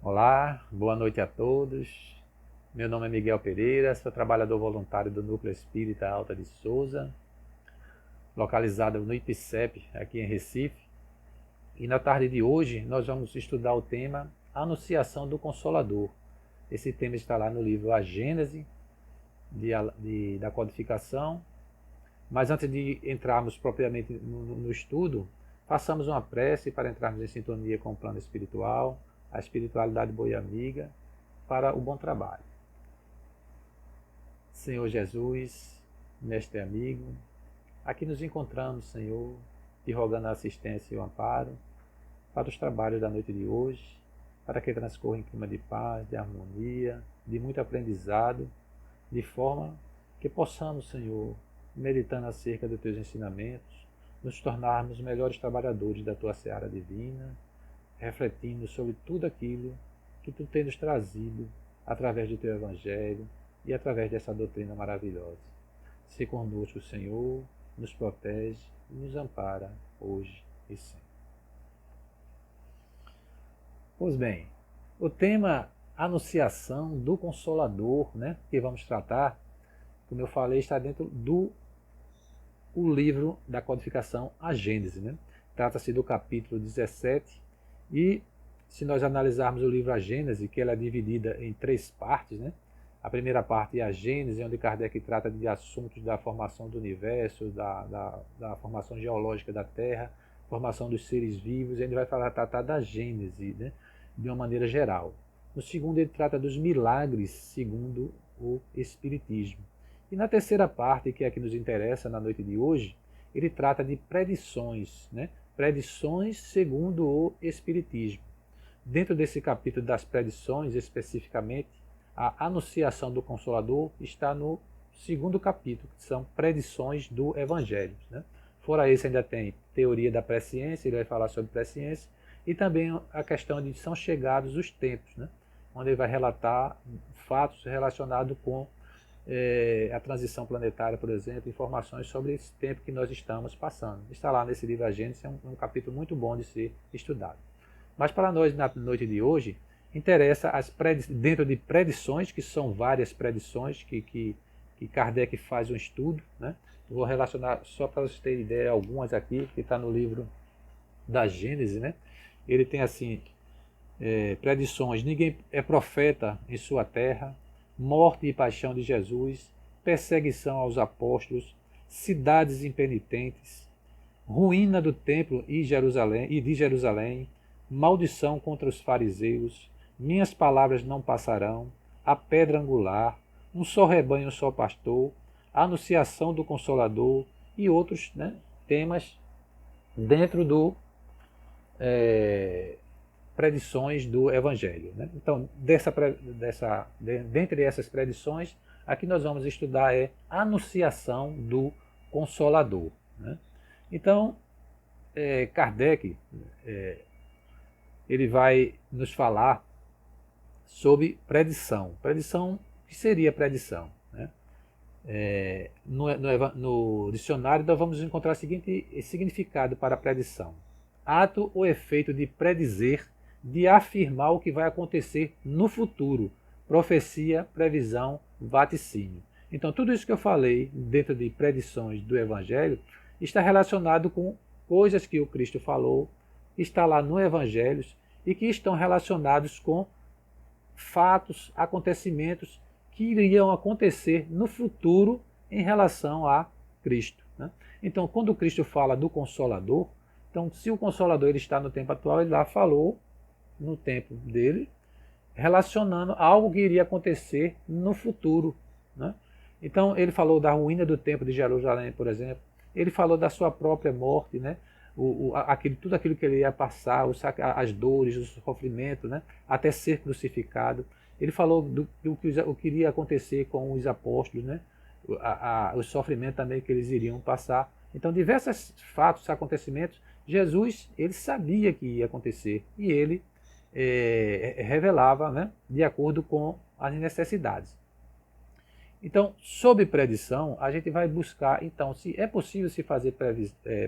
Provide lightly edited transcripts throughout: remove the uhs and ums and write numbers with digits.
Olá, boa noite a todos. Meu nome é Miguel Pereira, sou trabalhador voluntário do Núcleo Espírita Alta de Souza, localizado no IPCEP, aqui em Recife. E na tarde de hoje nós vamos estudar o tema Anunciação do Consolador. Esse tema está lá no livro A Gênese da Codificação. Mas antes de entrarmos propriamente no estudo, façamos uma prece para entrarmos em sintonia com o plano espiritual, a espiritualidade boa e amiga, para o bom trabalho. Senhor Jesus, mestre amigo, aqui nos encontramos, Senhor, te rogando a assistência e o amparo para os trabalhos da noite de hoje, para que transcorra em clima de paz, de harmonia, de muito aprendizado, de forma que possamos, Senhor, meditando acerca dos teus ensinamentos, nos tornarmos melhores trabalhadores da tua seara divina, refletindo sobre tudo aquilo que tu tens nos trazido através do teu evangelho e através dessa doutrina maravilhosa. Se conosco, Senhor, nos protege e nos ampara hoje e sempre. Pois bem, o tema Anunciação do Consolador, que vamos tratar, como eu falei, está dentro do livro da codificação A Gênese. Trata-se do capítulo 17 e, se nós analisarmos o livro A Gênese, que ela é dividida em 3 partes, a primeira parte é a Gênese, onde Kardec trata de assuntos da formação do universo, da formação geológica da Terra, formação dos seres vivos, e ele vai tratar da Gênese, de uma maneira geral. No segundo, ele trata dos milagres segundo o Espiritismo. E na terceira parte, que é a que nos interessa na noite de hoje, ele trata de predições, predições segundo o Espiritismo. Dentro desse capítulo das predições, especificamente, a anunciação do Consolador está no segundo capítulo, que são predições do Evangelho. Fora isso, ainda tem teoria da presciência, ele vai falar sobre presciência, e também a questão de são chegados os tempos, onde ele vai relatar fatos relacionados com a transição planetária, por exemplo, informações sobre esse tempo que nós estamos passando. Está lá nesse livro A Gênese, é um capítulo muito bom de ser estudado. Mas para nós, na noite de hoje, interessa dentro de predições, que são várias predições que Kardec faz um estudo. Vou relacionar, só para vocês terem ideia, algumas aqui, que está no livro da Gênese. Ele tem assim, predições: ninguém é profeta em sua terra, morte e paixão de Jesus, perseguição aos apóstolos, cidades impenitentes, ruína do templo e de Jerusalém, maldição contra os fariseus, minhas palavras não passarão, a pedra angular, um só rebanho, um só pastor, a anunciação do Consolador e outros temas dentro do predições do Evangelho. Então, dentre essas predições, a que nós vamos estudar é a anunciação do Consolador. Então, Kardec ele vai nos falar sobre predição. Predição, o que seria predição? No dicionário, nós vamos encontrar o seguinte significado para predição: ato ou efeito de predizer, de afirmar o que vai acontecer no futuro, profecia, previsão, vaticínio. Então, tudo isso que eu falei dentro de predições do Evangelho está relacionado com coisas que o Cristo falou, está lá no Evangelho e que estão relacionados com fatos, acontecimentos que iriam acontecer no futuro em relação a Cristo. Então, quando Cristo fala do Consolador, então, se o Consolador ele está no tempo atual, ele lá falou no tempo dele, relacionando algo que iria acontecer no futuro. Então, ele falou da ruína do templo de Jerusalém, por exemplo. Ele falou da sua própria morte, tudo aquilo que ele ia passar, as dores, o sofrimento, até ser crucificado. Ele falou do que iria acontecer com os apóstolos, o sofrimento também que eles iriam passar. Então, diversos fatos, acontecimentos, Jesus ele sabia que ia acontecer e ele revelava de acordo com as necessidades. Então, sob predição, a gente vai buscar, então, se é possível se fazer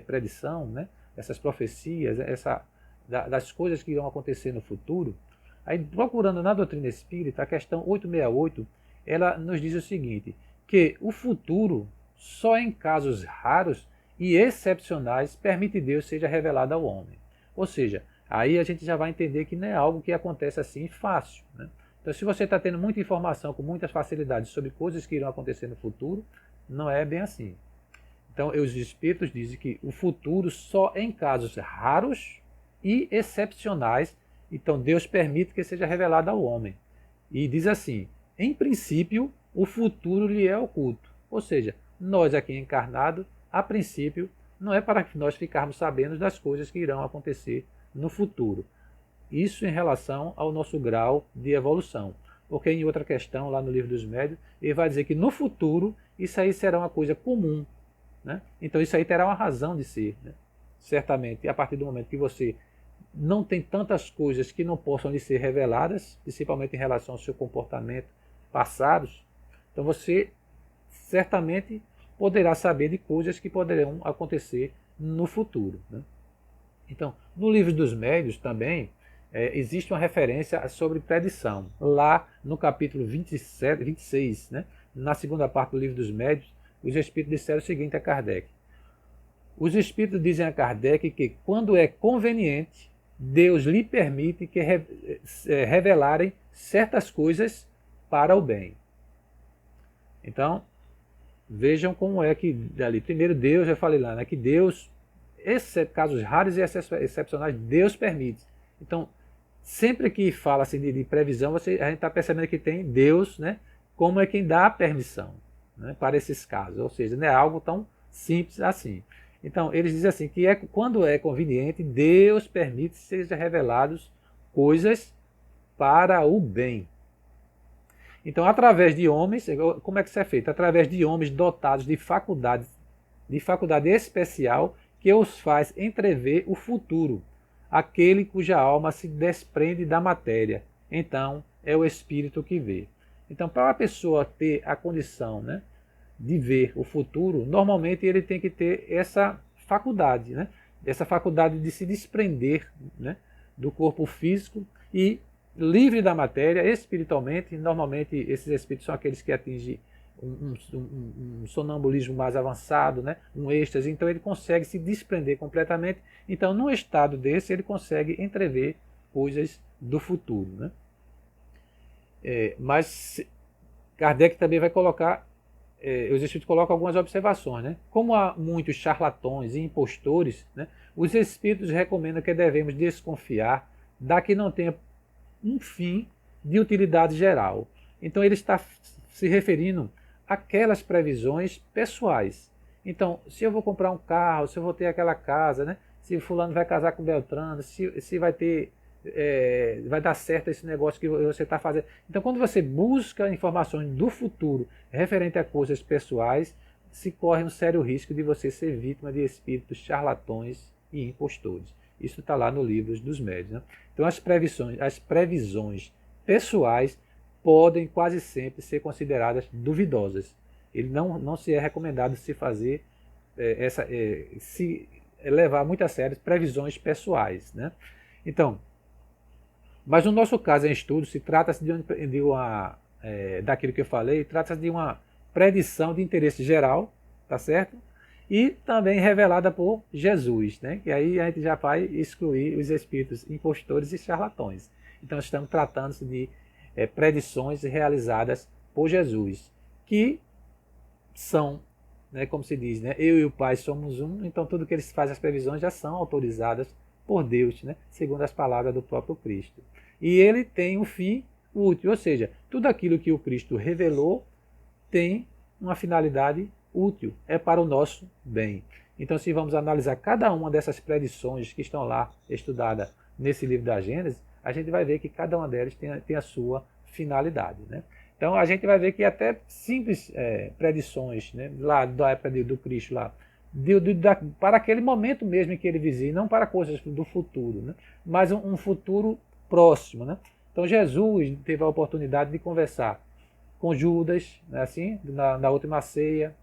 predição, essas profecias, das coisas que irão acontecer no futuro. Aí, procurando na doutrina espírita, a questão 868, ela nos diz o seguinte, que o futuro, só em casos raros e excepcionais, permite Deus seja revelado ao homem. Ou seja, aí a gente já vai entender que não é algo que acontece assim fácil, né? Então, se você está tendo muita informação com muitas facilidades sobre coisas que irão acontecer no futuro, não é bem assim. Então, os espíritos dizem que o futuro só em casos raros e excepcionais, então Deus permite que seja revelado ao homem. E diz assim, em princípio, o futuro lhe é oculto. Ou seja, nós aqui encarnados, a princípio, não é para que nós ficarmos sabendo das coisas que irão acontecer no futuro. Isso em relação ao nosso grau de evolução. Porque em outra questão, lá no Livro dos Médiuns, ele vai dizer que no futuro isso aí será uma coisa comum, né? Então isso aí terá uma razão de ser, né? Certamente, a partir do momento que você não tem tantas coisas que não possam lhe ser reveladas, principalmente em relação ao seu comportamento passados, então você certamente poderá saber de coisas que poderão acontecer no futuro, né? Então, no Livro dos Médiuns também, existe uma referência sobre predição. Lá no capítulo 27, 26, né, na segunda parte do Livro dos Médiuns, os espíritos disseram o seguinte a Kardec. Os espíritos dizem a Kardec que, quando é conveniente, Deus lhe permite que revelarem certas coisas para o bem. Então, vejam como é que, ali, primeiro Deus, eu falei lá, né, que Deus, casos raros e excepcionais, Deus permite. Então, sempre que fala assim de previsão, a gente está percebendo que tem Deus, né, como é quem dá a permissão, né, para esses casos. Ou seja, não é algo tão simples assim. Então, eles dizem assim, que quando é conveniente, Deus permite que sejam reveladas coisas para o bem. Então, através de homens, como é que isso é feito? Através de homens dotados de faculdade especial que os faz entrever o futuro, aquele cuja alma se desprende da matéria. Então, é o espírito que vê. Então, para a pessoa ter a condição, né, de ver o futuro, normalmente ele tem que ter essa faculdade, né, essa faculdade de se desprender, né, do corpo físico e livre da matéria espiritualmente. Normalmente esses espíritos são aqueles que atingem um sonambulismo mais avançado, né? Um êxtase, então ele consegue se desprender completamente. Então, num estado desse, ele consegue entrever coisas do futuro, né? Mas Kardec também vai colocar, os espíritos colocam algumas observações, né? Como há muitos charlatões e impostores, né, os espíritos recomendam que devemos desconfiar da que não tenha um fim de utilidade geral. Então ele está se referindo àquelas previsões pessoais. Então, se eu vou comprar um carro, se eu vou ter aquela casa, né? Se fulano vai casar com Beltrano, se vai ter, vai dar certo esse negócio que você está fazendo. Então, quando você busca informações do futuro referente a coisas pessoais, se corre um sério risco de você ser vítima de espíritos charlatões e impostores. Isso está lá no Livro dos Médiuns, né? Então, as previsões pessoais podem quase sempre ser consideradas duvidosas. Ele não se é recomendado se fazer, se levar muito a sério previsões pessoais, né? Então, mas no nosso caso em estudo, se trata-se daquilo que eu falei, trata-se de uma predição de interesse geral, tá certo? E também revelada por Jesus, né? E aí a gente já vai excluir os espíritos impostores e charlatões. Então estamos tratando-se de predições realizadas por Jesus, que são, né, como se diz, né, eu e o Pai somos um, então tudo que eles fazem, as previsões já são autorizadas por Deus, né, segundo as palavras do próprio Cristo. E ele tem um fim útil, ou seja, tudo aquilo que o Cristo revelou tem uma finalidade útil, é para o nosso bem. Então, se vamos analisar cada uma dessas predições que estão lá estudadas nesse livro da Gênesis, a gente vai ver que cada uma delas tem a sua finalidade, né? Então, a gente vai ver que até simples predições, né, lá da época do Cristo, lá, para aquele momento mesmo em que ele vivia, não para coisas do futuro, né, mas um futuro próximo, né? Então, Jesus teve a oportunidade de conversar com Judas, né, assim, na última ceia.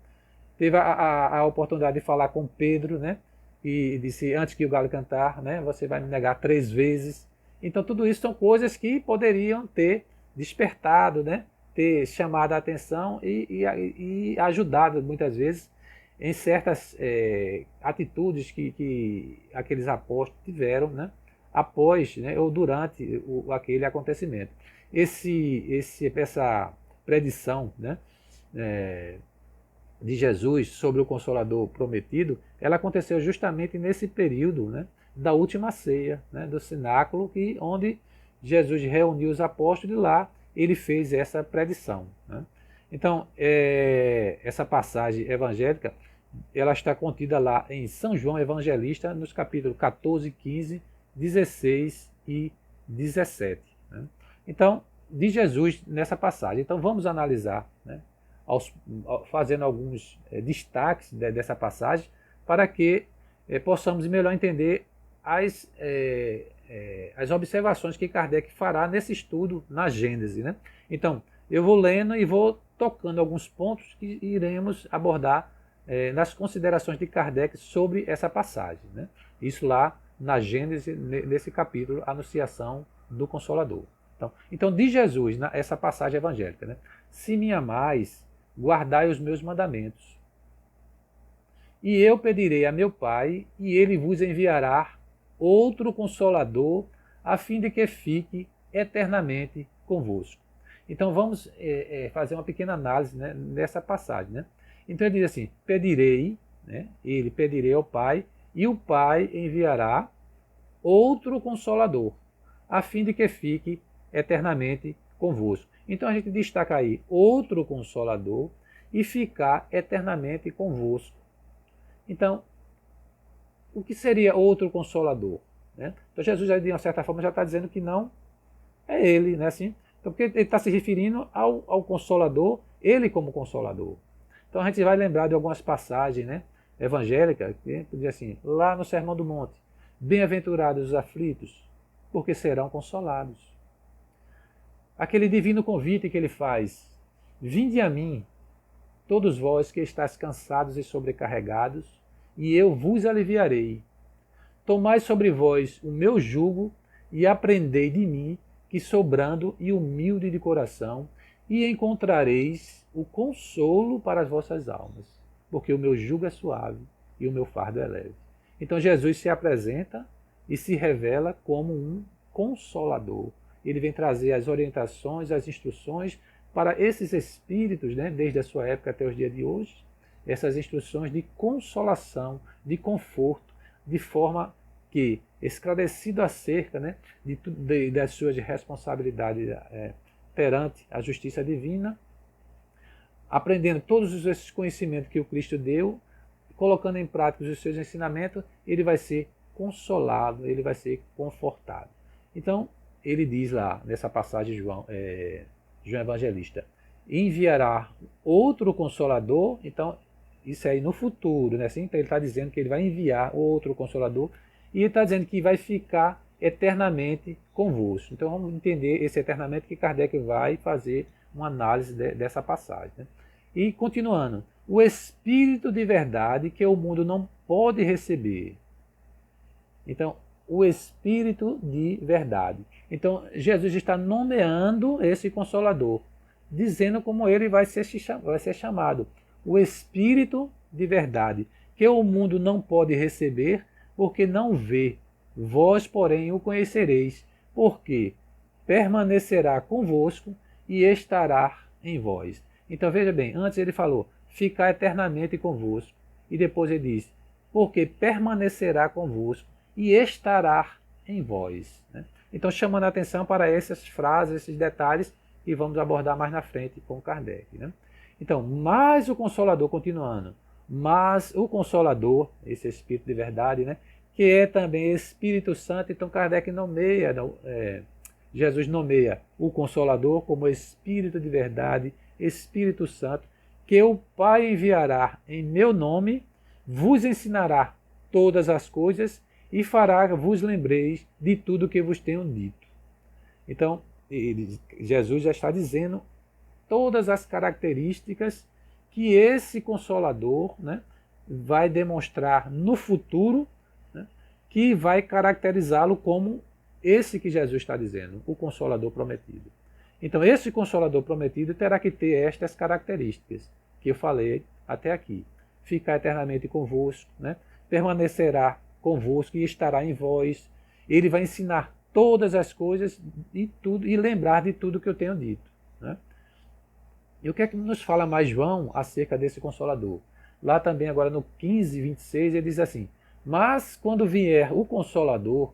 Teve a oportunidade de falar com Pedro, né? E disse, antes que o galo cantar, né? Você vai me negar 3 vezes. Então tudo isso são coisas que poderiam ter despertado, né? Ter chamado a atenção e ajudado muitas vezes em certas atitudes que aqueles apóstolos tiveram, né? Após, né? Ou durante aquele acontecimento. Essa predição, né? De Jesus sobre o Consolador prometido, ela aconteceu justamente nesse período, né, da última ceia, né, do cenáculo, onde Jesus reuniu os apóstolos e lá ele fez essa predição. Né? Então, essa passagem evangélica, ela está contida lá em São João Evangelista, nos capítulos 14, 15, 16 e 17. Né? Então, de Jesus nessa passagem. Então, vamos analisar, né, fazendo alguns destaques dessa passagem para que possamos melhor entender as observações que Kardec fará nesse estudo na Gênese. Né? Então, eu vou lendo e vou tocando alguns pontos que iremos abordar nas considerações de Kardec sobre essa passagem. Né? Isso lá na Gênese, nesse capítulo, Anunciação do Consolador. Então de Jesus, essa passagem evangélica, né? Se me amais, guardai os meus mandamentos. E eu pedirei a meu Pai, e ele vos enviará outro Consolador, a fim de que fique eternamente convosco. Então vamos fazer uma pequena análise, né, nessa passagem. Né? Então ele diz assim, pedirei, né, ele pedirei ao Pai, e o Pai enviará outro Consolador, a fim de que fique eternamente convosco. Então a gente destaca aí outro Consolador e ficar eternamente convosco. Então, o que seria outro Consolador? Né? Então Jesus, de uma certa forma, já está dizendo que não é ele, né? Assim, então, porque ele está se referindo ao Consolador, ele como Consolador. Então a gente vai lembrar de algumas passagens, né, evangélicas, que diz assim, lá no Sermão do Monte, bem-aventurados os aflitos, porque serão consolados. Aquele divino convite que ele faz, vinde a mim, todos vós que estáis cansados e sobrecarregados, e eu vos aliviarei. Tomai sobre vós o meu jugo e aprendei de mim, que sou brando e humilde de coração, e encontrareis o consolo para as vossas almas, porque o meu jugo é suave e o meu fardo é leve. Então Jesus se apresenta e se revela como um consolador. Ele vem trazer as orientações, as instruções para esses espíritos, né, desde a sua época até os dias de hoje, essas instruções de consolação, de conforto, de forma que, esclarecido acerca, né, das suas responsabilidades perante a justiça divina, aprendendo todos esses conhecimentos que o Cristo deu, colocando em prática os seus ensinamentos, ele vai ser consolado, ele vai ser confortado. Então, ele diz lá, nessa passagem de João Evangelista, enviará outro Consolador. Então, isso aí no futuro, né? Assim, então ele está dizendo que ele vai enviar outro Consolador, e ele está dizendo que vai ficar eternamente convosco. Então vamos entender esse eternamente, que Kardec vai fazer uma análise dessa passagem. Né? E continuando, o Espírito de verdade que o mundo não pode receber. Então, o Espírito de verdade. Então, Jesus está nomeando esse Consolador, dizendo como ele vai ser chamado. O Espírito de verdade, que o mundo não pode receber, porque não vê. Vós, porém, o conhecereis, porque permanecerá convosco e estará em vós. Então, veja bem, antes ele falou, ficar eternamente convosco. E depois ele diz, porque permanecerá convosco e estará em vós. Né? Então, chamando a atenção para essas frases, esses detalhes, que vamos abordar mais na frente com Kardec. Né? Então, mas o Consolador, continuando, mas o Consolador, esse Espírito de verdade, né, que é também Espírito Santo, então Kardec nomeia, Jesus nomeia o Consolador como Espírito de verdade, Espírito Santo, que o Pai enviará em meu nome, vos ensinará todas as coisas e fará vos lembreis de tudo que vos tenho dito. Então, Jesus já está dizendo todas as características que esse Consolador, né, vai demonstrar no futuro, né, que vai caracterizá-lo como esse que Jesus está dizendo, o Consolador prometido. Então, esse Consolador prometido terá que ter estas características que eu falei até aqui. Ficar eternamente convosco, né? Permanecerá convosco e estará em vós. Ele vai ensinar todas as coisas e tudo e lembrar de tudo que eu tenho dito, né? E o que é que nos fala mais João acerca desse Consolador? Lá também, agora no 15, 26, ele diz assim: mas quando vier o Consolador,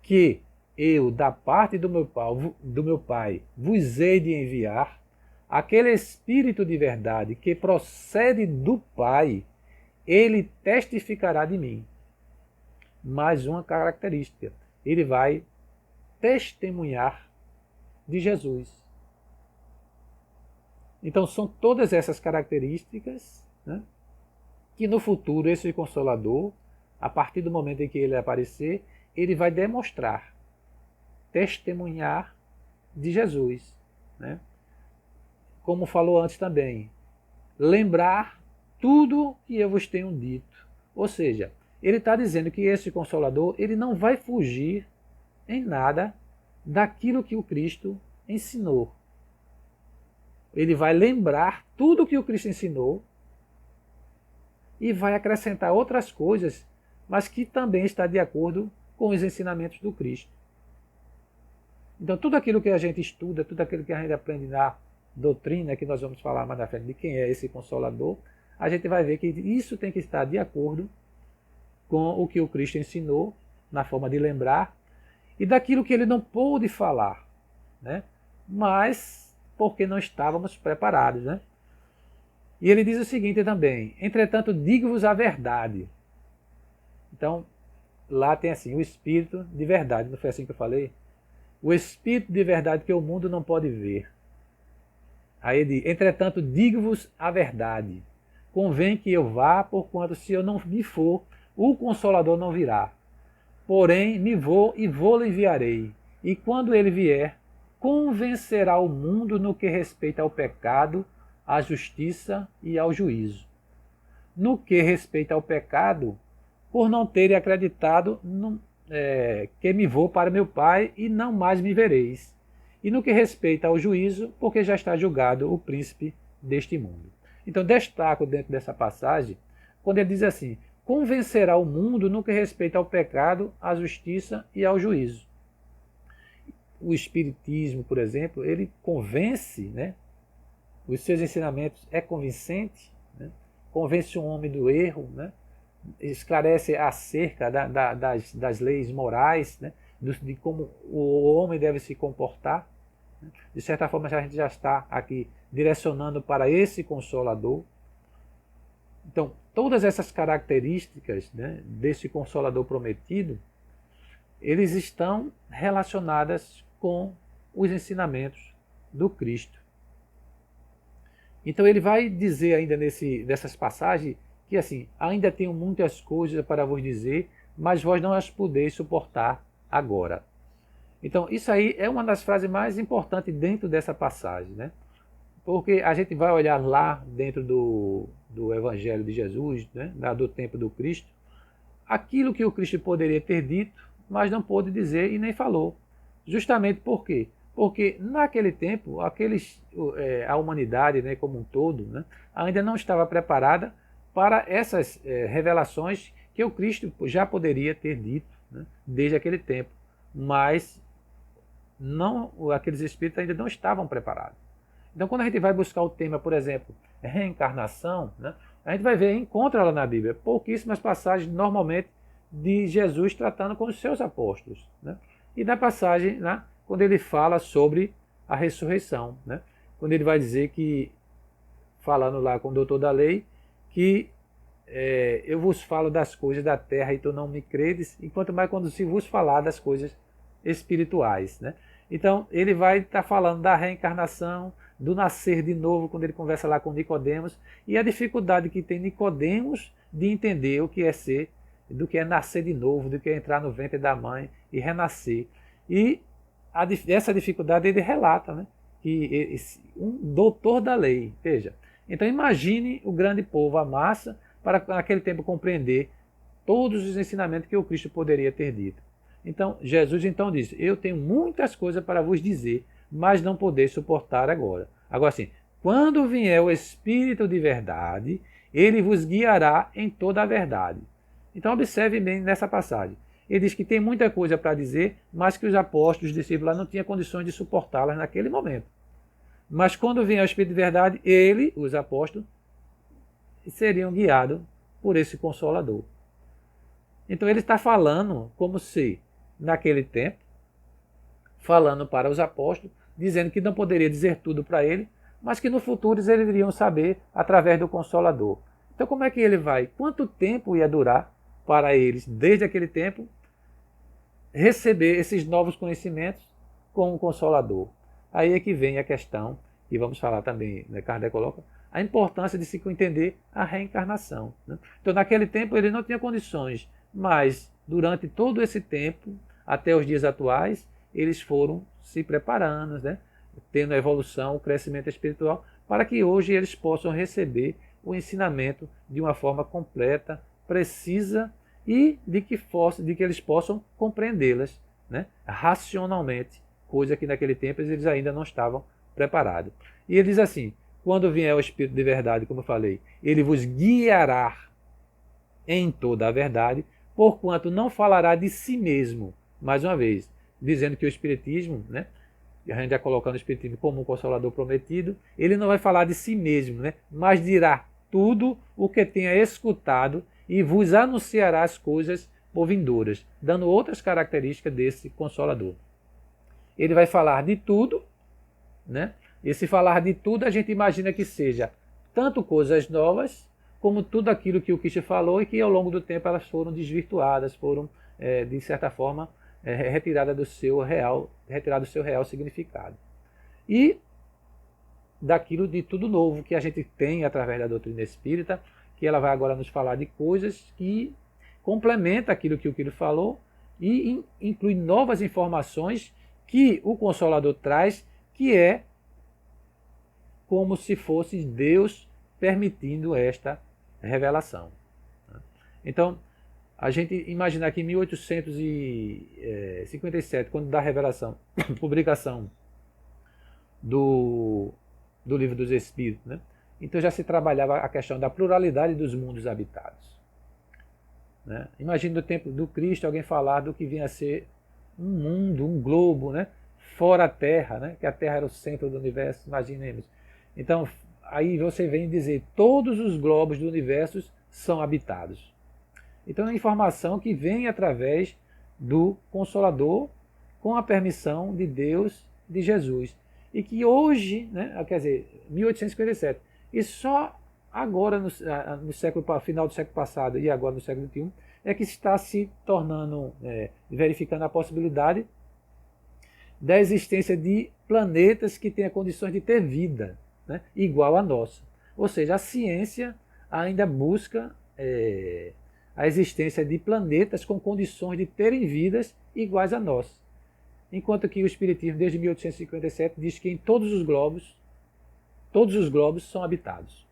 que eu, da parte do meu Pai, vos hei de enviar, aquele Espírito de verdade que procede do Pai, ele testificará de mim. Mais uma característica: ele vai testemunhar de Jesus. Então são todas essas características, né, que no futuro esse Consolador, a partir do momento em que ele aparecer, ele vai demonstrar, testemunhar de Jesus, né? Como falou antes também, lembrar tudo que eu vos tenho dito. Ou seja, ele está dizendo que esse Consolador, ele não vai fugir em nada daquilo que o Cristo ensinou. Ele vai lembrar tudo que o Cristo ensinou e vai acrescentar outras coisas, mas que também está de acordo com os ensinamentos do Cristo. Então, tudo aquilo que a gente estuda, tudo aquilo que a gente aprende na doutrina, que nós vamos falar mais na frente de quem é esse Consolador, a gente vai ver que isso tem que estar de acordo com o que o Cristo ensinou, na forma de lembrar, e daquilo que ele não pôde falar, né? Mas porque não estávamos preparados, né? E ele diz o seguinte também: entretanto, digo-vos a verdade. Então, lá tem assim, o Espírito de verdade, não foi assim que eu falei? O Espírito de verdade que o mundo não pode ver. Aí ele diz: entretanto, digo-vos a verdade. Convém que eu vá, porquanto se eu não me for, o Consolador não virá. Porém, me vou e vou-lhe enviarei. E quando ele vier, convencerá o mundo no que respeita ao pecado, à justiça e ao juízo. No que respeita ao pecado, por não terem acreditado que me vou para meu Pai e não mais me vereis. E no que respeita ao juízo, porque já está julgado o príncipe deste mundo. Então destaco dentro dessa passagem, quando ele diz assim: convencerá o mundo no que respeita ao pecado, à justiça e ao juízo. O Espiritismo, por exemplo, ele convence, né? Os seus ensinamentos é convincente, né? Convence o homem do erro, né? Esclarece acerca das leis morais, né? De como o homem deve se comportar. De certa forma, a gente já está aqui direcionando para esse Consolador. Então, todas essas características, né, desse Consolador prometido, eles estão relacionadas com os ensinamentos do Cristo. Então ele vai dizer ainda nessas passagens que assim, ainda tenho muitas coisas para vos dizer, mas vós não as podeis suportar agora. Então isso aí é uma das frases mais importantes dentro dessa passagem, né? Porque a gente vai olhar lá dentro do Evangelho de Jesus, né, do tempo do Cristo, aquilo que o Cristo poderia ter dito, mas não pôde dizer e nem falou. Justamente por quê? Porque naquele tempo, a humanidade, né, como um todo, né, ainda não estava preparada para essas revelações que o Cristo já poderia ter dito, né, desde aquele tempo. Mas aqueles espíritos ainda não estavam preparados. Então, quando a gente vai buscar o tema, por exemplo, reencarnação, né, a gente vai ver, encontra lá na Bíblia pouquíssimas passagens, normalmente, de Jesus tratando com os seus apóstolos, né? E na passagem, né, quando ele fala sobre a ressurreição, né? Quando ele vai dizer que, falando lá com o doutor da lei, que eu vos falo das coisas da terra e tu não me credes, enquanto mais quando se vos falar das coisas espirituais, né? Então ele vai estar falando da reencarnação, do nascer de novo, quando ele conversa lá com Nicodemos, e a dificuldade que tem Nicodemos de entender o que é ser, do que é nascer de novo, do que é entrar no ventre da mãe e renascer. E essa dificuldade ele relata, né? Que um doutor da lei, veja. Então imagine o grande povo, a massa, para naquele tempo compreender todos os ensinamentos que o Cristo poderia ter dito. Então, Jesus então disse, eu tenho muitas coisas para vos dizer, mas não podeis suportar agora. Agora sim, quando vier o Espírito de verdade, ele vos guiará em toda a verdade. Então observe bem nessa passagem. Ele diz que tem muita coisa para dizer, mas que os apóstolos, os discípulos lá não tinham condições de suportá-las naquele momento. Mas quando vier o Espírito de verdade, ele, os apóstolos, seriam guiados por esse Consolador. Então ele está falando como se, naquele tempo, falando para os apóstolos, dizendo que não poderia dizer tudo para ele, mas que no futuro eles iriam saber através do Consolador. Então como é que ele vai? Quanto tempo ia durar para eles, desde aquele tempo, receber esses novos conhecimentos com o Consolador? Aí é que vem a questão, e vamos falar também, né, Kardec coloca, a importância de se entender a reencarnação. Né? Então naquele tempo ele não tinha condições, mas durante todo esse tempo, até os dias atuais, eles foram se preparando, né? Tendo a evolução, o crescimento espiritual, para que hoje eles possam receber o ensinamento de uma forma completa, precisa e de que eles possam compreendê-las, né? Racionalmente, coisa que naquele tempo eles ainda não estavam preparados. E ele diz assim, quando vier o Espírito de verdade, como eu falei, ele vos guiará em toda a verdade, porquanto não falará de si mesmo, mais uma vez, dizendo que o Espiritismo, né, a gente já colocando o Espiritismo como um Consolador prometido, ele não vai falar de si mesmo, né, mas dirá tudo o que tenha escutado e vos anunciará as coisas por vindouras, dando outras características desse Consolador. Ele vai falar de tudo, né? E se falar de tudo, a gente imagina que seja tanto coisas novas, como tudo aquilo que o Cristo falou e que ao longo do tempo elas foram desvirtuadas, foram, de certa forma, retiradas do seu real significado. E daquilo de tudo novo que a gente tem através da doutrina espírita, que ela vai agora nos falar de coisas que complementam aquilo que o Cristo falou e inclui novas informações que o Consolador traz, que é como se fosse Deus permitindo esta revelação. Então, a gente imaginar que em 1857, quando da revelação, publicação do Livro dos Espíritos, né? Então já se trabalhava a questão da pluralidade dos mundos habitados. Né? Imagine no tempo do Cristo alguém falar do que vinha a ser um mundo, um globo, né? Fora a Terra, né? Que a Terra era o centro do universo, imaginemos. Então, aí você vem dizer, todos os globos do universo são habitados. Então é uma informação que vem através do Consolador, com a permissão de Deus, de Jesus. E que hoje, né, quer dizer, 1857, e só agora, no final do século passado e agora no século XXI, é que está se tornando, verificando a possibilidade da existência de planetas que tenham condições de ter vida, né, igual à nossa. Ou seja, a ciência ainda busca a existência de planetas com condições de terem vidas iguais a nós. Enquanto que o Espiritismo, desde 1857, diz que em todos os globos são habitados.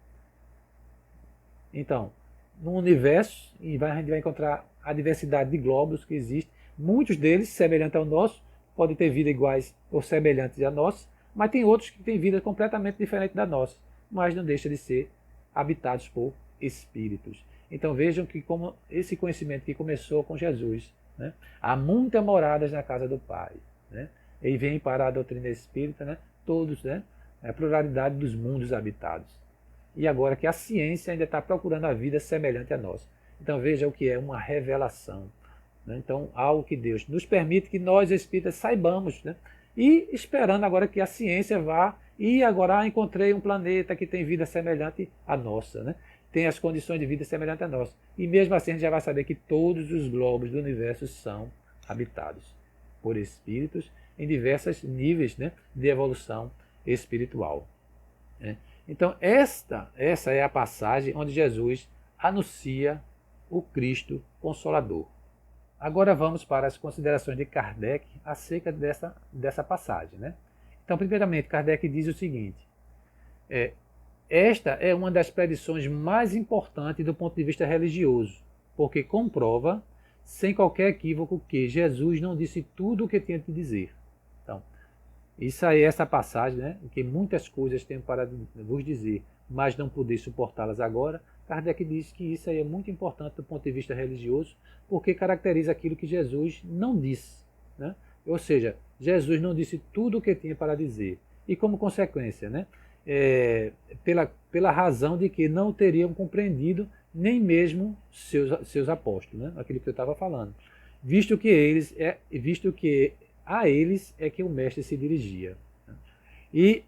Então, no universo, a gente vai encontrar a diversidade de globos que existe, muitos deles semelhantes ao nosso, podem ter vida iguais ou semelhantes a nós, mas tem outros que têm vida completamente diferente da nossa, mas não deixa de ser habitados por espíritos. Então vejam que como esse conhecimento que começou com Jesus, né? Há muitas moradas na casa do Pai, né? E vem para a doutrina espírita, né? Todos, né? A pluralidade dos mundos habitados. E agora que a ciência ainda está procurando a vida semelhante a nós. Então veja o que é uma revelação. Né? Então algo que Deus nos permite que nós espíritas saibamos, né? E esperando agora que a ciência vá e agora encontrei um planeta que tem vida semelhante à nossa, né? Tem as condições de vida semelhantes a nós. E mesmo assim a gente já vai saber que todos os globos do universo são habitados por espíritos em diversos níveis, né, de evolução espiritual. Né? Então essa é a passagem onde Jesus anuncia o Cristo Consolador. Agora vamos para as considerações de Kardec acerca dessa passagem. Né? Então, primeiramente, Kardec diz o seguinte, esta é uma das predições mais importantes do ponto de vista religioso, porque comprova sem qualquer equívoco que Jesus não disse tudo o que tinha de dizer. Então, isso aí, essa passagem, né, que muitas coisas tenho para vos dizer, mas não poder suportá-las agora, Kardec diz que isso aí é muito importante do ponto de vista religioso, porque caracteriza aquilo que Jesus não disse, né? Ou seja, Jesus não disse tudo o que tinha para dizer. E como consequência, né, pela razão de que não teriam compreendido nem mesmo seus apóstolos, né, aquilo que eu estava falando, visto que a eles é que o mestre se dirigia. E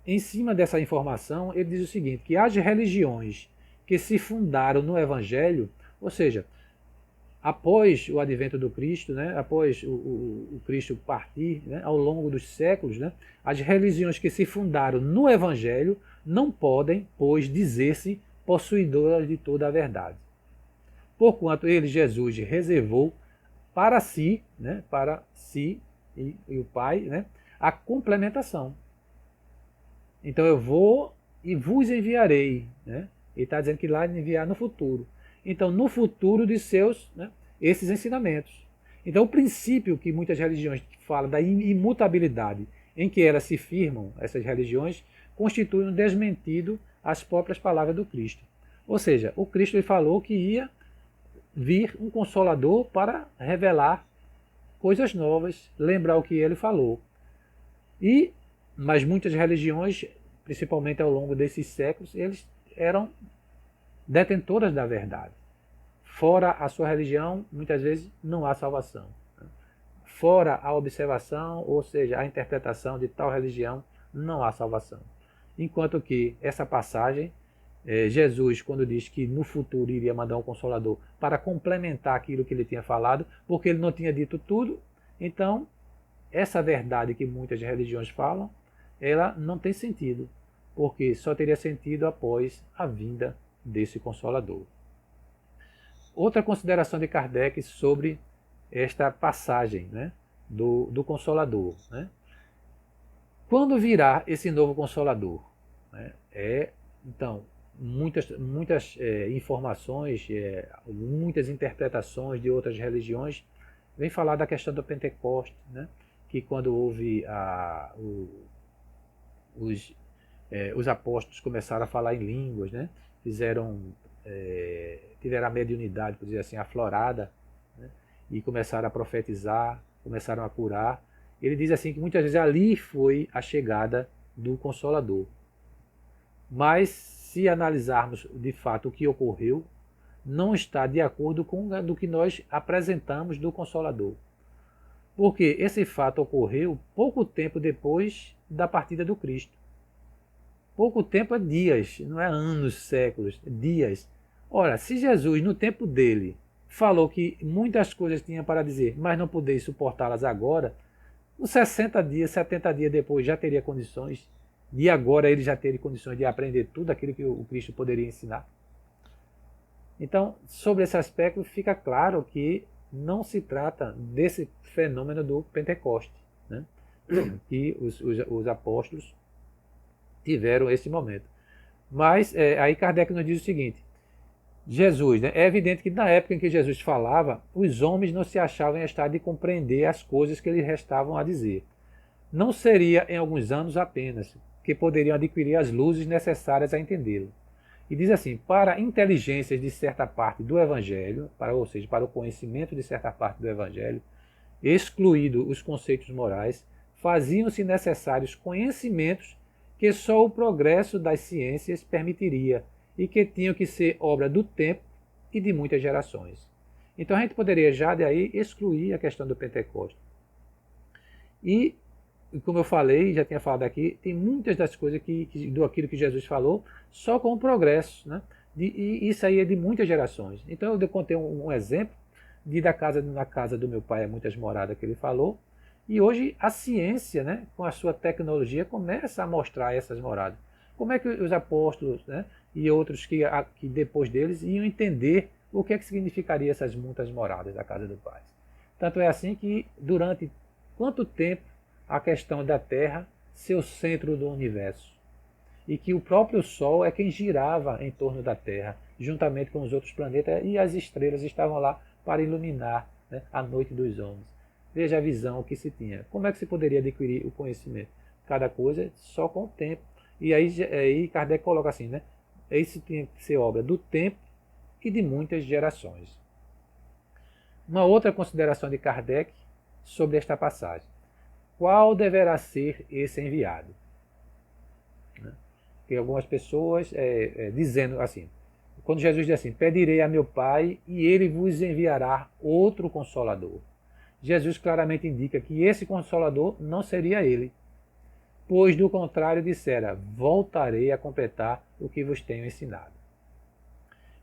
em cima dessa informação, ele diz o seguinte, que as religiões que se fundaram no Evangelho, ou seja, após o advento do Cristo, né, após o Cristo partir, né, ao longo dos séculos, né, as religiões que se fundaram no Evangelho não podem, pois, dizer-se possuidoras de toda a verdade. Porquanto ele, Jesus, reservou para si, né, e o Pai, né, a complementação. Então eu vou e vos enviarei, né? Ele está dizendo que lá ele enviar no futuro. Então, no futuro de seus, né, esses ensinamentos. Então, o princípio que muitas religiões falam da imutabilidade em que elas se firmam, essas religiões, constitui um desmentido às próprias palavras do Cristo. Ou seja, o Cristo ele falou que ia vir um Consolador para revelar coisas novas, lembrar o que ele falou. Mas muitas religiões, principalmente ao longo desses séculos, eles eram detentoras da verdade. Fora a sua religião, muitas vezes não há salvação. Fora a observação, ou seja, a interpretação de tal religião, não há salvação. Enquanto que essa passagem, Jesus, quando diz que no futuro iria mandar um Consolador para complementar aquilo que ele tinha falado, porque ele não tinha dito tudo, então essa verdade que muitas religiões falam, ela não tem sentido, porque só teria sentido após a vinda desse Consolador. Outra consideração de Kardec sobre esta passagem, né, do Consolador. Né? Quando virá esse novo Consolador? Né? Então, muitas informações, muitas interpretações de outras religiões vem falar da questão do Pentecostes, né? Que quando houve os apóstolos começaram a falar em línguas, né? Tiveram a mediunidade, por dizer assim, aflorada, né? E começaram a profetizar, começaram a curar. Ele diz assim que muitas vezes ali foi a chegada do Consolador. Mas se analisarmos de fato o que ocorreu, não está de acordo com o que nós apresentamos do Consolador. Porque esse fato ocorreu pouco tempo depois da partida do Cristo. Pouco tempo é dias, não é anos, séculos, dias. Ora, se Jesus, no tempo dele, falou que muitas coisas tinha para dizer, mas não poderia suportá-las agora, uns 60 dias, 70 dias depois já teria condições, e agora ele já teria condições de aprender tudo aquilo que o Cristo poderia ensinar. Então, sobre esse aspecto, fica claro que não se trata desse fenômeno do Pentecoste, né? Que os apóstolos tiveram esse momento. Mas aí Kardec nos diz o seguinte, Jesus, né, é evidente que na época em que Jesus falava, os homens não se achavam em estado de compreender as coisas que lhes restavam a dizer. Não seria em alguns anos apenas que poderiam adquirir as luzes necessárias a entendê-lo. E diz assim, para inteligências de certa parte do Evangelho, ou seja, para o conhecimento de certa parte do Evangelho, excluído os conceitos morais, faziam-se necessários conhecimentos que só o progresso das ciências permitiria e que tinham que ser obra do tempo e de muitas gerações. Então a gente poderia já daí excluir a questão do Pentecostes. E, como eu falei, já tinha falado aqui, tem muitas das coisas do aquilo que Jesus falou, só com o progresso, né? E isso aí é de muitas gerações. Então eu contei um exemplo na casa do meu pai, há muitas moradas que ele falou, e hoje a ciência, né, com a sua tecnologia, começa a mostrar essas moradas. Como é que os apóstolos, né, e outros que depois deles iam entender o que é que significaria essas muitas moradas da casa do Pai? Tanto é assim que durante quanto tempo a questão da Terra ser o centro do universo e que o próprio Sol é quem girava em torno da Terra, juntamente com os outros planetas, e as estrelas estavam lá para iluminar, né, a noite dos homens. Veja a visão que se tinha. Como é que se poderia adquirir o conhecimento? Cada coisa só com o tempo. E aí Kardec coloca assim, né? Isso tinha que ser obra do tempo e de muitas gerações. Uma outra consideração de Kardec sobre esta passagem. Qual deverá ser esse enviado? Tem algumas pessoas dizendo assim, quando Jesus diz assim, pedirei a meu Pai e ele vos enviará outro Consolador. Jesus claramente indica que esse Consolador não seria ele, pois do contrário dissera, voltarei a completar o que vos tenho ensinado.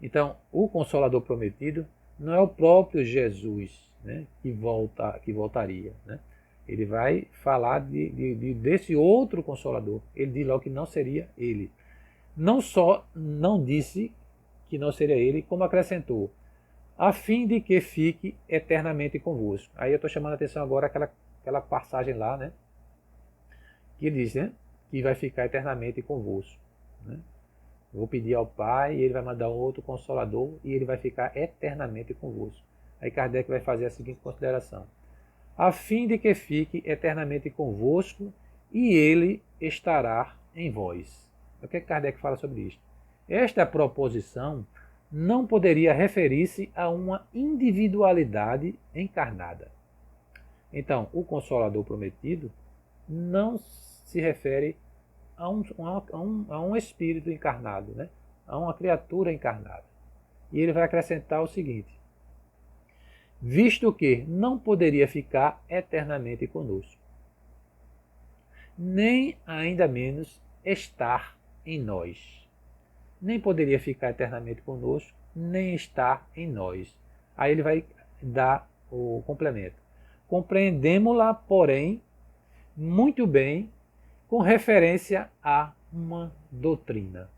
Então, o Consolador prometido não é o próprio Jesus, né, que voltaria, né? Ele vai falar desse outro Consolador. Ele diz logo que não seria ele. Não só não disse que não seria ele, como acrescentou, a fim de que fique eternamente convosco. Aí eu estou chamando a atenção agora aquela passagem lá, né, que diz, né, que vai ficar eternamente convosco, né? Vou pedir ao Pai, e ele vai mandar um outro Consolador, e ele vai ficar eternamente convosco. Aí Kardec vai fazer a seguinte consideração. A fim de que fique eternamente convosco, e ele estará em vós. O que Kardec fala sobre isto? Esta proposição não poderia referir-se a uma individualidade encarnada. Então, o Consolador prometido não se refere a um espírito encarnado, né? A uma criatura encarnada. E ele vai acrescentar o seguinte, visto que não poderia ficar eternamente conosco, nem ainda menos estar em nós. Nem poderia ficar eternamente conosco, nem estar em nós. Aí ele vai dar o complemento. Compreendemos-la, porém, muito bem, com referência a uma doutrina.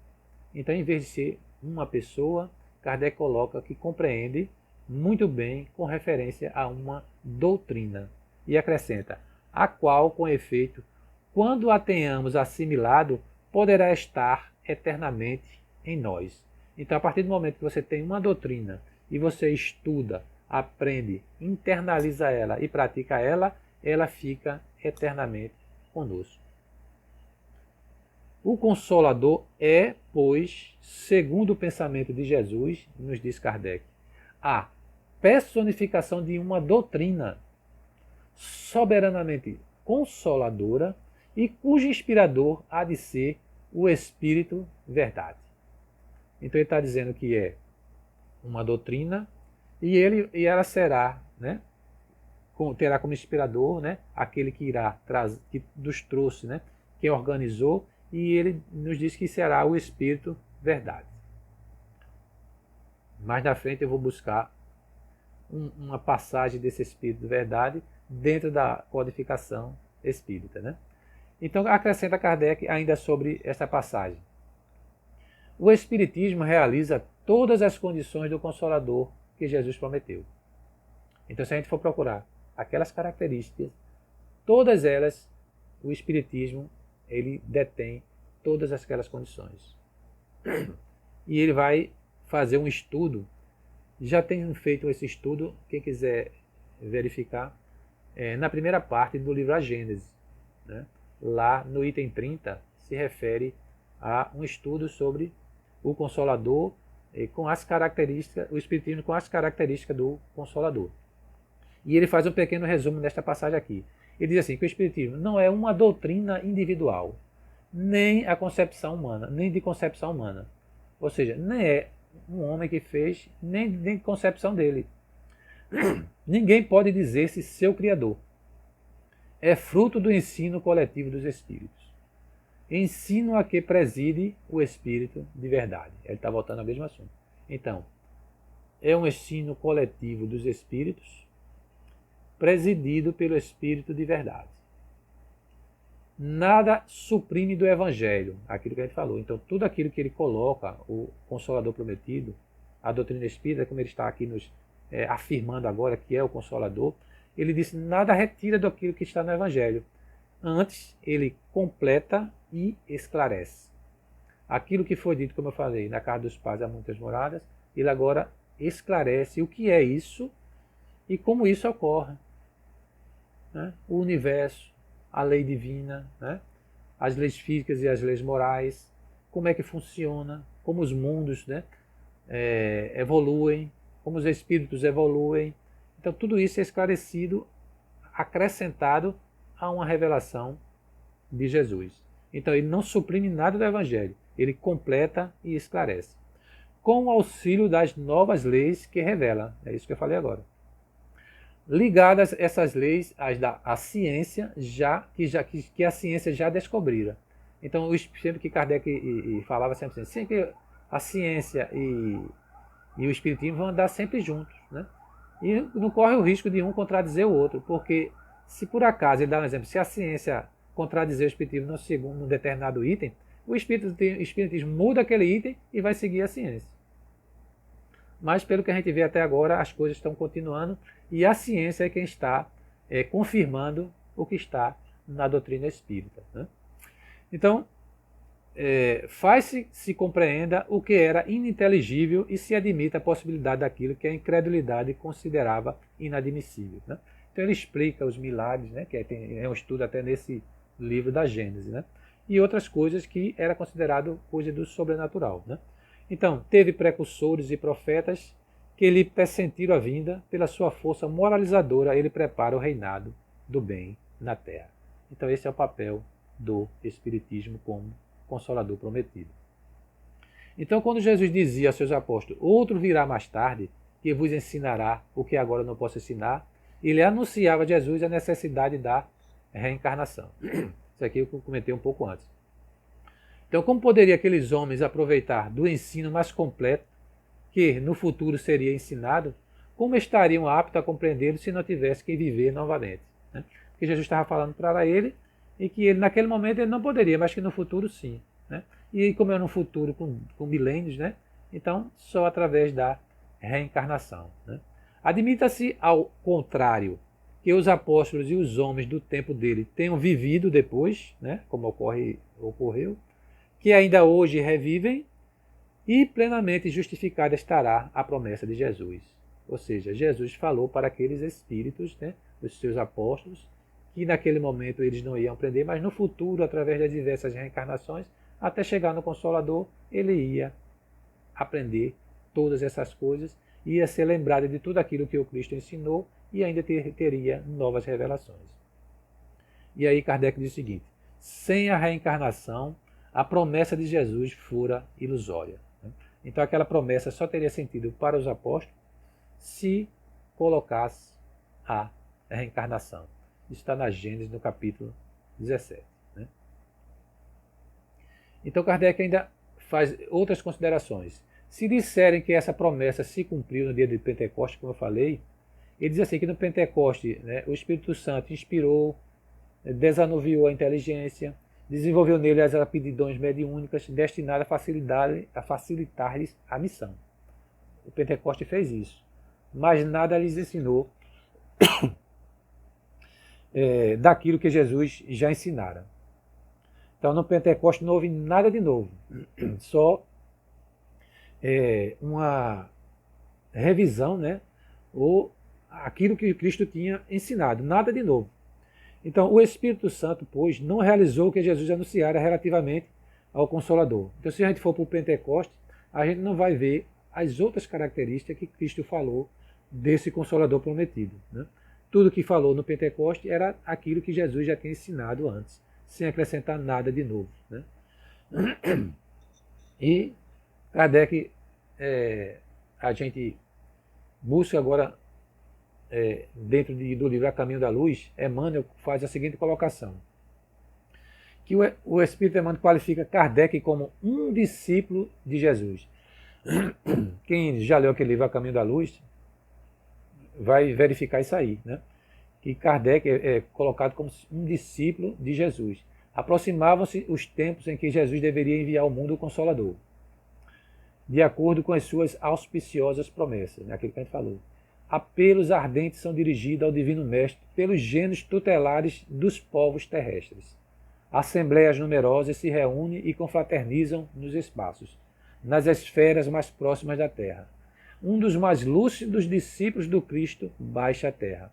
Então, em vez de ser uma pessoa, Kardec coloca que compreende muito bem com referência a uma doutrina. E acrescenta, a qual, com efeito, quando a tenhamos assimilado, poderá estar eternamente em nós. Então, a partir do momento que você tem uma doutrina e você estuda, aprende, internaliza ela e pratica ela, ela fica eternamente conosco. O Consolador é, pois, segundo o pensamento de Jesus, nos diz Kardec, a personificação de uma doutrina soberanamente consoladora e cujo inspirador há de ser o Espírito Verdade. Então ele está dizendo que é uma doutrina e ela será, né, terá como inspirador, né, aquele que irá trazer, que nos trouxe, né, quem organizou, e ele nos diz que será o Espírito Verdade. Mais na frente eu vou buscar uma passagem desse Espírito Verdade dentro da codificação espírita, né? Então acrescenta Kardec ainda sobre essa passagem. O Espiritismo realiza todas as condições do Consolador que Jesus prometeu. Então, se a gente for procurar aquelas características, todas elas, o Espiritismo, ele detém todas aquelas condições. E ele vai fazer um estudo, já tem feito esse estudo, quem quiser verificar, na primeira parte do livro A Gênese, né? Lá no item 30 se refere a um estudo sobre o Consolador com as características, o Espiritismo com as características do Consolador. E ele faz um pequeno resumo nesta passagem aqui. Ele diz assim, que o Espiritismo não é uma doutrina individual, nem a concepção humana, nem de concepção humana. Ou seja, nem é um homem que fez, nem de concepção dele. Ninguém pode dizer-se seu criador. É fruto do ensino coletivo dos Espíritos. Ensino a que preside o Espírito de verdade. Ele está voltando ao mesmo assunto. Então, é um ensino coletivo dos Espíritos, presidido pelo Espírito de verdade. Nada suprime do Evangelho, aquilo que a gente falou. Então, tudo aquilo que ele coloca, o Consolador prometido, a doutrina espírita, como ele está aqui nos afirmando agora que é o Consolador, ele disse, nada retira daquilo que está no Evangelho. Antes, ele completa e esclarece. Aquilo que foi dito, como eu falei, na casa dos pais há muitas moradas, ele agora esclarece o que é isso e como isso ocorre. Né? O universo, a lei divina, né? As leis físicas e as leis morais, como é que funciona, como os mundos, né? Evoluem, como os espíritos evoluem. Então tudo isso é esclarecido, acrescentado a uma revelação de Jesus. Então ele não suprime nada do Evangelho, ele completa e esclarece. Com o auxílio das novas leis que revela, é isso que eu falei agora. Ligadas essas leis à ciência, que a ciência já descobrira. Então, sempre que Kardec falava sempre assim, sempre que a ciência e o espiritismo vão andar sempre juntos, né? E não corre o risco de um contradizer o outro, porque se por acaso, ele dá um exemplo, se a ciência contradizer o espiritismo num determinado item, o espiritismo muda aquele item e vai seguir a ciência. Mas pelo que a gente vê até agora, as coisas estão continuando e a ciência é quem está confirmando o que está na doutrina espírita. Né? Então, faz-se compreenda o que era ininteligível e se admita a possibilidade daquilo que a incredulidade considerava inadmissível. Né? Então ele explica os milagres, né? Que é um estudo até nesse livro da Gênesis, né? E outras coisas que era considerado coisa do sobrenatural. Né? Então, teve precursores e profetas que lhe pressentiram a vinda, pela sua força moralizadora, ele prepara o reinado do bem na terra. Então, esse é o papel do Espiritismo como Consolador prometido. Então, quando Jesus dizia a seus apóstolos, outro virá mais tarde, que vos ensinará o que agora não posso ensinar, ele anunciava a Jesus a necessidade da reencarnação. Isso aqui eu comentei um pouco antes. Então, como poderia aqueles homens aproveitar do ensino mais completo que no futuro seria ensinado? Como estariam aptos a compreendê-lo se não tivesse que viver novamente? Né? Porque Jesus estava falando para ele e que ele, naquele momento ele não poderia, mas que no futuro sim. Né? E como é no futuro com milênios, né? Então só através da reencarnação. Né? Admita-se, ao contrário, que os apóstolos e os homens do tempo dele tenham vivido depois, né? Como ocorreu, que ainda hoje revivem, e plenamente justificada estará a promessa de Jesus. Ou seja, Jesus falou para aqueles espíritos, né, os seus apóstolos, que naquele momento eles não iam aprender, mas no futuro, através das diversas reencarnações, até chegar no Consolador, ele ia aprender todas essas coisas, ia ser lembrado de tudo aquilo que o Cristo ensinou e ainda teria novas revelações. E aí Kardec diz o seguinte: sem a reencarnação, a promessa de Jesus fora ilusória. Então aquela promessa só teria sentido para os apóstolos se colocasse a reencarnação. Isso está na Gênesis, no capítulo 17. Né? Então Kardec ainda faz outras considerações. Se disserem que essa promessa se cumpriu no dia de Pentecostes, como eu falei, ele diz assim que no Pentecostes, né, o Espírito Santo inspirou, desanuviou a inteligência, desenvolveu nele as aptidões mediúnicas destinadas a facilitar-lhes a missão. O Pentecoste fez isso, mas nada lhes ensinou daquilo que Jesus já ensinara. Então no Pentecoste não houve nada de novo, só uma revisão, né, ou aquilo que Cristo tinha ensinado, nada de novo. Então, o Espírito Santo, pois, não realizou o que Jesus anunciara relativamente ao Consolador. Então, se a gente for para o Pentecostes, a gente não vai ver as outras características que Cristo falou desse Consolador prometido. Né? Tudo que falou no Pentecostes era aquilo que Jesus já tinha ensinado antes, sem acrescentar nada de novo. Né? E Kardec, a gente busca agora, dentro do livro A Caminho da Luz, Emmanuel faz a seguinte colocação: que o Espírito Emmanuel qualifica Kardec como um discípulo de Jesus. Quem já leu aquele livro A Caminho da Luz vai verificar isso aí, né? Que Kardec é colocado como um discípulo de Jesus. Aproximavam-se os tempos em que Jesus deveria enviar ao mundo o Consolador, de acordo com as suas auspiciosas promessas, né? Aquilo que a gente falou. Apelos ardentes são dirigidos ao Divino Mestre pelos gênios tutelares dos povos terrestres. Assembleias numerosas se reúnem e confraternizam nos espaços, nas esferas mais próximas da Terra. um dos mais lúcidos discípulos do Cristo baixa à terra,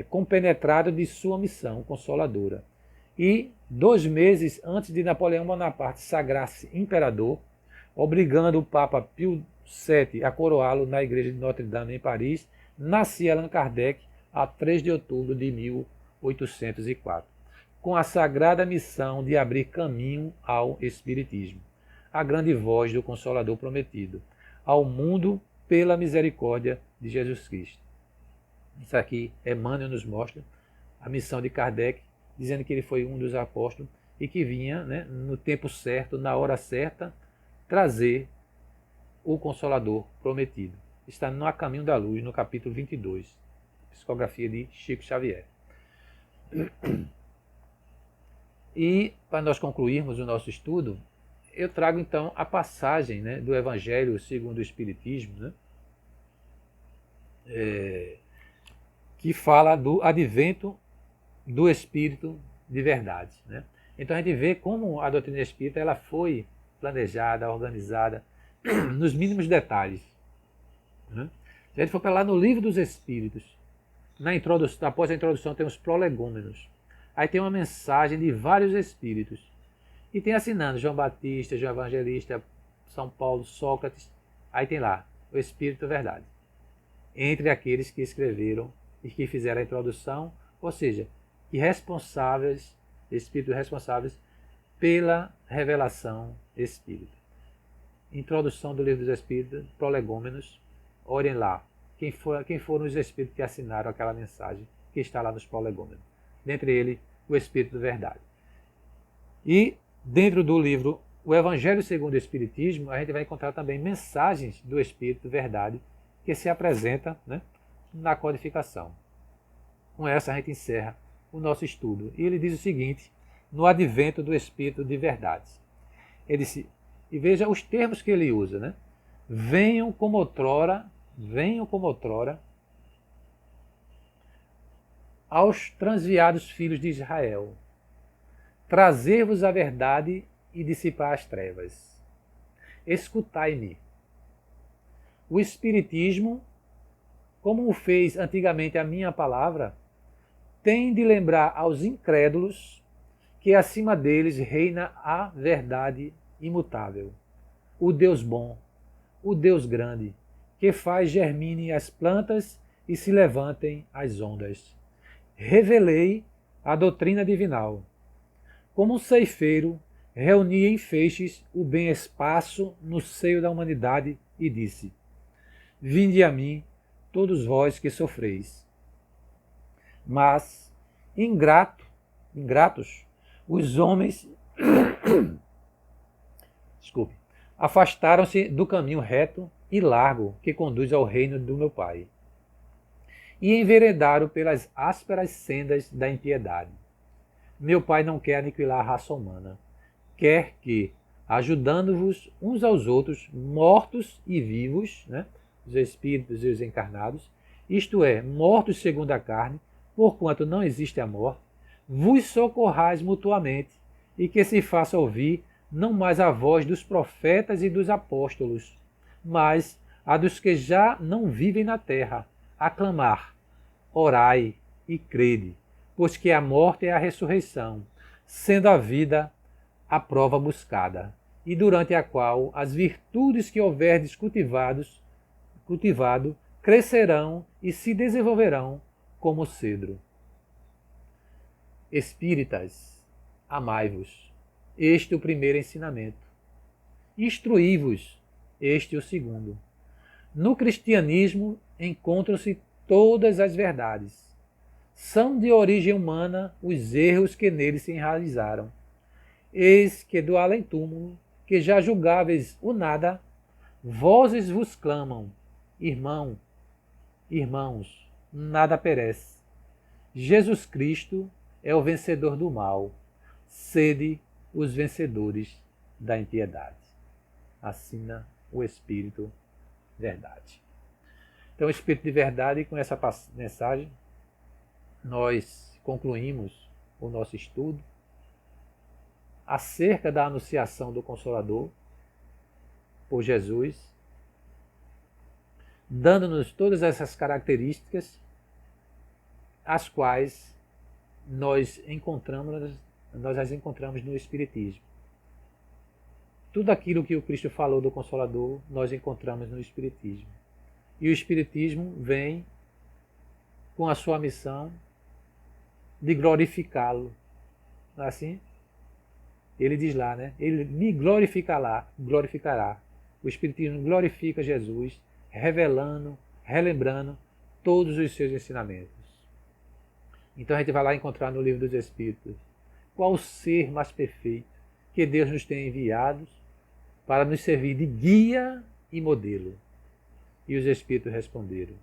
compenetrado de sua missão consoladora. E 2 meses antes de Napoleão Bonaparte sagrar-se imperador, obrigando o Papa Pio VII a coroá-lo na igreja de Notre-Dame em Paris, nascia Allan Kardec a 3 de outubro de 1804, com a sagrada missão de abrir caminho ao Espiritismo, a grande voz do Consolador prometido, ao mundo pela misericórdia de Jesus Cristo. Isso aqui, Emmanuel nos mostra a missão de Kardec, dizendo que ele foi um dos apóstolos e que vinha, né, no tempo certo, na hora certa, trazer o Consolador prometido. Está no A Caminho da Luz, no capítulo 22, psicografia de Chico Xavier. E, para nós concluirmos o nosso estudo, eu trago então a passagem, né, do Evangelho segundo o Espiritismo, né, que fala do advento do Espírito de verdade. Né? Então a gente vê como a doutrina espírita ela foi planejada, organizada, nos mínimos detalhes. Né? Se a gente for para lá no Livro dos Espíritos, após a introdução tem os prolegômenos. Aí tem uma mensagem de vários espíritos. E tem assinando João Batista, João Evangelista, São Paulo, Sócrates. Aí tem lá o Espírito Verdade. Entre aqueles que escreveram e que fizeram a introdução, ou seja, que espíritos responsáveis pela revelação espírita. Introdução do Livro dos Espíritos, prolegômenos, olhem lá. Quem foram os espíritos que assinaram aquela mensagem que está lá nos prolegômenos? Dentre eles, o Espírito Verdade. E dentro do livro O Evangelho segundo o Espiritismo, a gente vai encontrar também mensagens do Espírito Verdade que se apresenta, né, na codificação. Com essa a gente encerra o nosso estudo. E ele diz o seguinte, no advento do Espírito de Verdade. Ele disse, e veja os termos que ele usa, né? Venham como outrora aos transviados filhos de Israel, trazer-vos a verdade e dissipar as trevas. Escutai-me. O Espiritismo, como o fez antigamente a minha palavra, tem de lembrar aos incrédulos que acima deles reina a verdade imutável, o Deus bom, o Deus grande, que faz germinem as plantas e se levantem as ondas. Revelei a doutrina divinal. Como um ceifeiro, reuni em feixes o bem espaço no seio da humanidade e disse, vinde a mim, todos vós que sofreis. Mas, ingratos, os homens afastaram-se do caminho reto e largo que conduz ao reino do meu Pai, e enveredaram pelas ásperas sendas da impiedade. Meu Pai não quer aniquilar a raça humana, quer que, ajudando-vos uns aos outros, mortos e vivos, né, os espíritos e os encarnados, isto é, mortos segundo a carne, porquanto não existe a morte, vos socorrais mutuamente, e que se faça ouvir não mais a voz dos profetas e dos apóstolos, mas a dos que já não vivem na terra, a clamar, orai e crede, pois que a morte é a ressurreição, sendo a vida a prova buscada, e durante a qual as virtudes que houverdes cultivado crescerão e se desenvolverão como cedro. Espíritas, amai-vos, este o primeiro ensinamento. Instruí-vos, este o segundo. No cristianismo encontram-se todas as verdades. São de origem humana os erros que nele se enraizaram. Eis que do além-túmulo, que já julgáveis o nada, vozes vos clamam, irmãos, nada perece. Jesus Cristo é o vencedor do mal, sede os vencedores da impiedade. Assina o Espírito Verdade. Então, o Espírito de Verdade, com essa mensagem, nós concluímos o nosso estudo acerca da anunciação do Consolador por Jesus dando-nos todas essas características as quais nós as encontramos no Espiritismo. Tudo aquilo que o Cristo falou do Consolador, nós encontramos no Espiritismo. E o Espiritismo vem com a sua missão de glorificá-lo. Não é assim? Ele diz lá, né? Ele me glorificará. O Espiritismo glorifica Jesus, revelando, relembrando todos os seus ensinamentos. Então a gente vai lá encontrar no Livro dos Espíritos qual o ser mais perfeito que Deus nos tem enviado para nos servir de guia e modelo. E os Espíritos responderam: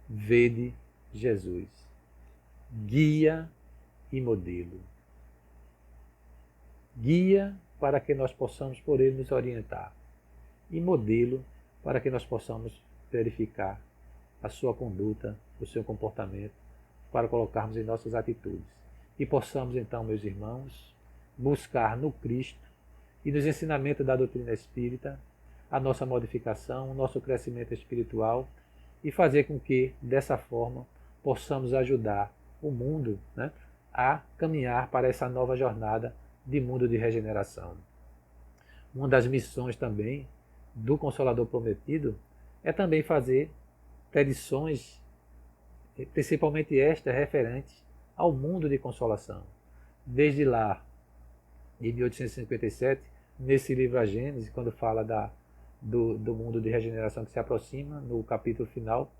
vede Jesus, guia e modelo. Guia para que nós possamos por ele nos orientar e modelo para que nós possamos verificar a sua conduta, o seu comportamento, para colocarmos em nossas atitudes. E possamos então, meus irmãos, buscar no Cristo e nos ensinamentos da doutrina espírita a nossa modificação, o nosso crescimento espiritual e fazer com que, dessa forma, possamos ajudar o mundo, né, a caminhar para essa nova jornada de mundo de regeneração. Uma das missões também do Consolador Prometido é também fazer predições, principalmente estas referentes ao mundo de consolação. Desde lá, em 1857, nesse livro A Gênese, quando fala do mundo de regeneração que se aproxima, no capítulo final,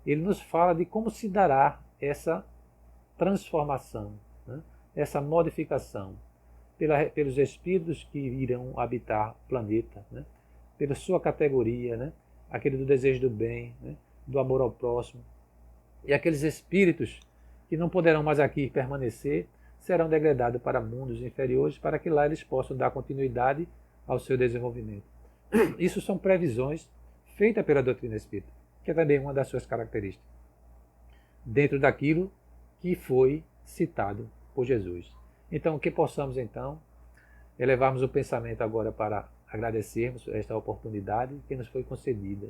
ele nos fala de como se dará essa transformação, né? Essa modificação pelos espíritos que irão habitar o planeta, né? Pela sua categoria, né? Aquele do desejo do bem, né? Do amor ao próximo. E aqueles espíritos que não poderão mais aqui permanecer serão degradados para mundos inferiores para que lá eles possam dar continuidade ao seu desenvolvimento. Isso são previsões feitas pela doutrina espírita, que é também uma das suas características, dentro daquilo que foi citado por Jesus. Então, que possamos então elevarmos o pensamento agora para agradecermos esta oportunidade que nos foi concedida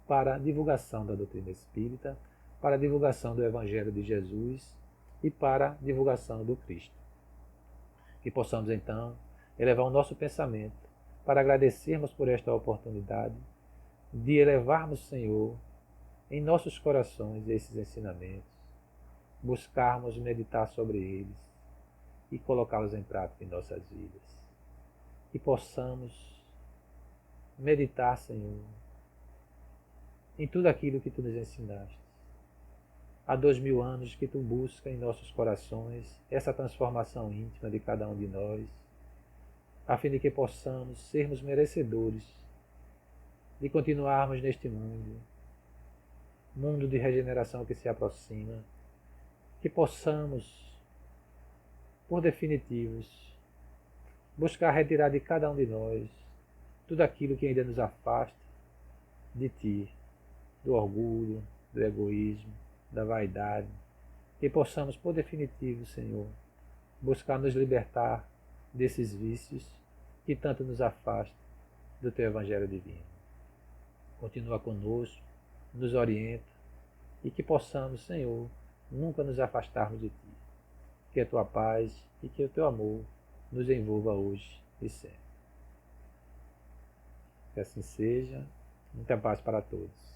para a divulgação da doutrina espírita, para a divulgação do Evangelho de Jesus e para a divulgação do Cristo. Que possamos então elevar o nosso pensamento para agradecermos por esta oportunidade de elevarmos, Senhor, em nossos corações esses ensinamentos, buscarmos meditar sobre eles e colocá-los em prática em nossas vidas. Que possamos meditar, Senhor, em tudo aquilo que Tu nos ensinaste. Há 2000 anos que Tu busca em nossos corações essa transformação íntima de cada um de nós, a fim de que possamos sermos merecedores de continuarmos neste mundo de regeneração que se aproxima, que possamos, por definitivos, buscar retirar de cada um de nós tudo aquilo que ainda nos afasta de Ti, do orgulho, do egoísmo, da vaidade, que possamos, por definitivo, Senhor, buscar nos libertar desses vícios que tanto nos afastam do Teu Evangelho divino. Continua conosco, nos orienta e que possamos, Senhor, nunca nos afastarmos de Ti. Que a Tua paz e que o Teu amor nos envolva hoje e sempre. Que assim seja. Muita paz para todos.